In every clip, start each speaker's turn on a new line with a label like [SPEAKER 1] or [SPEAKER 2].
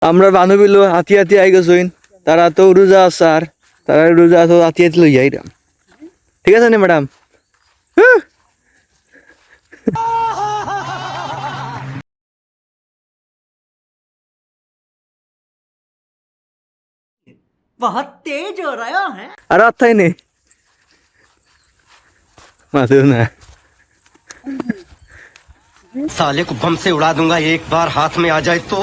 [SPEAKER 1] আমরা বান্ধবীলো হাতি হাতি আই গেছইন তারা তো রোজা আছে আর তারা রোজা তো হাতি হাতি লই যাইরাম ঠিক আছে না ম্যাডাম
[SPEAKER 2] बहुत तेज हो रहा है
[SPEAKER 1] আর আত্তাই নে মাথে না
[SPEAKER 3] साले को बम से उड़ा दूंगा एक बार हाथ में आ जाए तो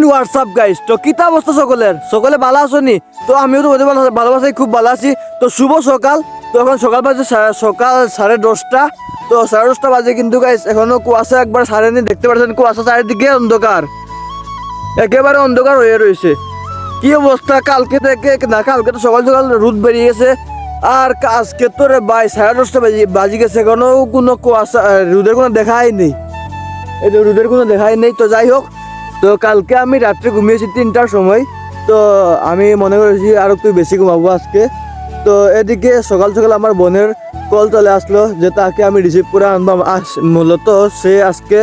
[SPEAKER 1] হোয়াটসঅ্যাপ গাইস তো কিতা অবস্থা সকলে ভালো আছো নি তো আমিও তো ভালো আছি খুব ভালো আছি তো শুভ সকাল তো এখন সকাল বাজে সকাল 10:30 তো 10:30 বাজে কিন্তু গাইস এখনো কুয়াশা একবার সারেনি দেখতে পাচ্ছেন কুয়াশা চারিদিকে অন্ধকার একেবারে অন্ধকার হয়ে রয়েছে কি অবস্থা কালকে থেকে না কালকে তো সকাল সকাল রোদ বেরিয়ে গেছে আর আজকে তো রে ভাই 10:30 বাজে গেছে এখনো কোনো কুয়াশা রোদের কোনো দেখাই নেই এই যে রোদের কোনো দেখাই নেই তো যাই হোক তো কালকে আমি রাত্রে ঘুমিয়েছি 3টার সময় তো আমি মনে করেছি আর একটু বেশি ঘুমাবো আজকে তো এদিকে সকাল সকাল আমার বোনের কল চলে আসলো যে তাকে আমি রিসিভ করে আনবো মূলত সে আজকে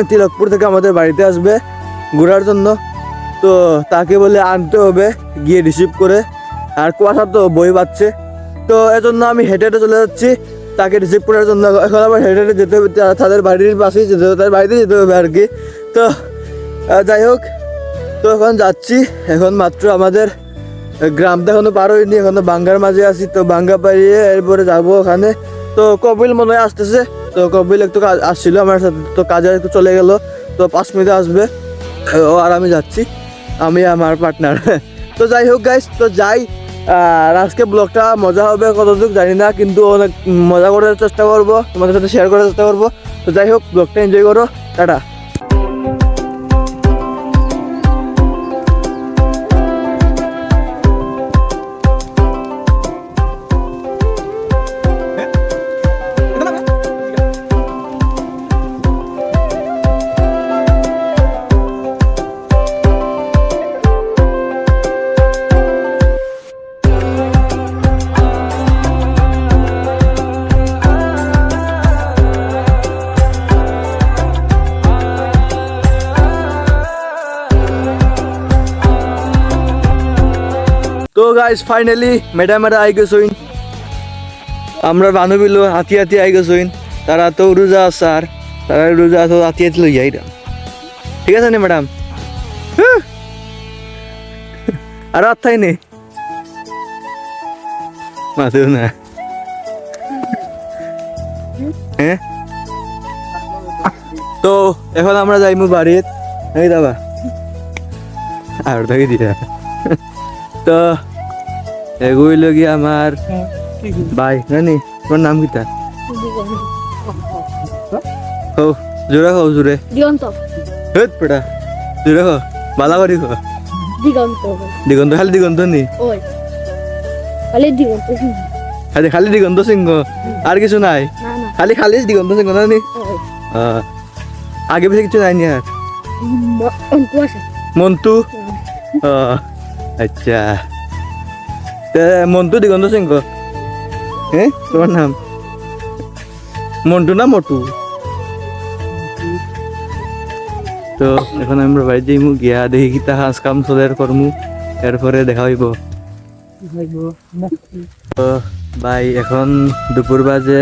[SPEAKER 1] তিলকপুর থেকে আমাদের বাড়িতে আসবে ঘোরার জন্য তো তাকে বলে আনতে হবে গিয়ে রিসিভ করে আর কুয়াশা তো বই পাচ্ছে তো এজন্য আমি হেঁটে হেঁটে চলে যাচ্ছি তাকে রিসিভ করার জন্য এখন আবার হেঁটে হেঁটে যেতে হবে তাদের বাড়ির পাশেই যেতে হবে তাদের বাড়িতে যেতে হবে আর কি তো যাই হোক তো এখন যাচ্ছি এখন মাত্র আমাদের গ্রামটা এখনো পার হয়নি এখনো বাঙ্গার মাঝে আছি তো বাঙ্গা পাড়িয়ে এরপরে যাবো ওখানে তো কপিল মনে হয় আসতেছে তো কপিল একটু আসছিল আমার সাথে তো কাজে একটু চলে গেল তো 5 মিনিটে আসবে ও আর আমি যাচ্ছি আমি আমার পার্টনার তো যাই হোক গাইস তো যাই আর আজকে ব্লগটা মজা হবে কতটুকু জানি না কিন্তু অনেক মজা করার চেষ্টা করবো তোমাদের সাথে শেয়ার করার চেষ্টা করবো তো যাই হোক ব্লগটা এনজয় করো টাটা তো গাইস ফাইনালি ম্যাডামেরা আই গেছইন আমরা বান্ধবীলো হাতি হাতি আই গেছইন তারা তো রোজা আছে আর তারা রোজা তো হাতি হাতি লই যাইরাম ঠিক আছে না ম্যাডাম আর আত্তাই নে মাথে না হ্যাঁ তো এখন আমরা যাইমু বাড়িত এই দাবা আর থাকি দিয়া তো এগুইল গিয়ে আমার ভাই জানি তোমার নাম কিটা হো জোরে হো জোরে
[SPEAKER 4] দিগন্ত
[SPEAKER 1] হেট পেড়া জোরে হো বালা করি হো
[SPEAKER 4] দিগন্ত
[SPEAKER 1] দিগন্ত খালি দিগন্ত নি
[SPEAKER 4] ওই খালি দিগন্ত
[SPEAKER 1] খালি দিগন্ত সিংহ আর কিছু নাই
[SPEAKER 4] না না
[SPEAKER 1] খালি খালি দিগন্ত সিংহ না নি
[SPEAKER 4] ওই
[SPEAKER 1] আগে পিছে কিছু নাই নি আর
[SPEAKER 4] অন্তু আছে
[SPEAKER 1] মন্টু আচ্ছা মন্টু দিগন্ত সিংহ হ্যাঁ তোমার নাম মন্টু না মটু তো এখন আমরা বাড়ি যাইমু গিয়া দেখি কিতা কাজ কাম চলে করমু এরপরে দেখা হইব তো ভাই এখন দুপুর বাজে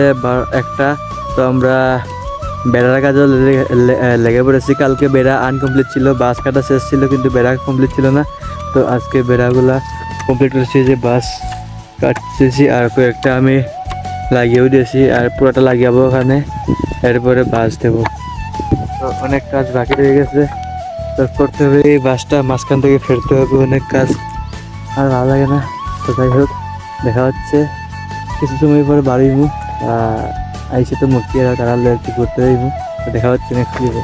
[SPEAKER 1] 1টা তো আমরা বেড়ার কাজে লেগে পড়েছি কালকে বেড়া আনকমপ্লিট ছিল বাস কাটা শেষ ছিল কিন্তু বেড়া কমপ্লিট ছিল না তো আজকে বেড়াগুলা কমপ্লিট করেছি যে বাস কাটতেছি আর কয়েকটা আমি লাগিয়েও দিয়েছি আর পুরোটা লাগিয়াবো ওখানে এরপরে বাস দেবো তো অনেক কাজ বাকি রয়ে গেছে তো করতে হবে এই বাসটা মাঝখান থেকে ফেরতে হবে অনেক কাজ আর ভালো লাগে না তো যাই হোক দেখা হচ্ছে কিছু সময় পরে বাড়িমু আইসে তো মূর্তি আর তারা একটু করতে যাইমু দেখা হচ্ছে নেক্সট ভিডিও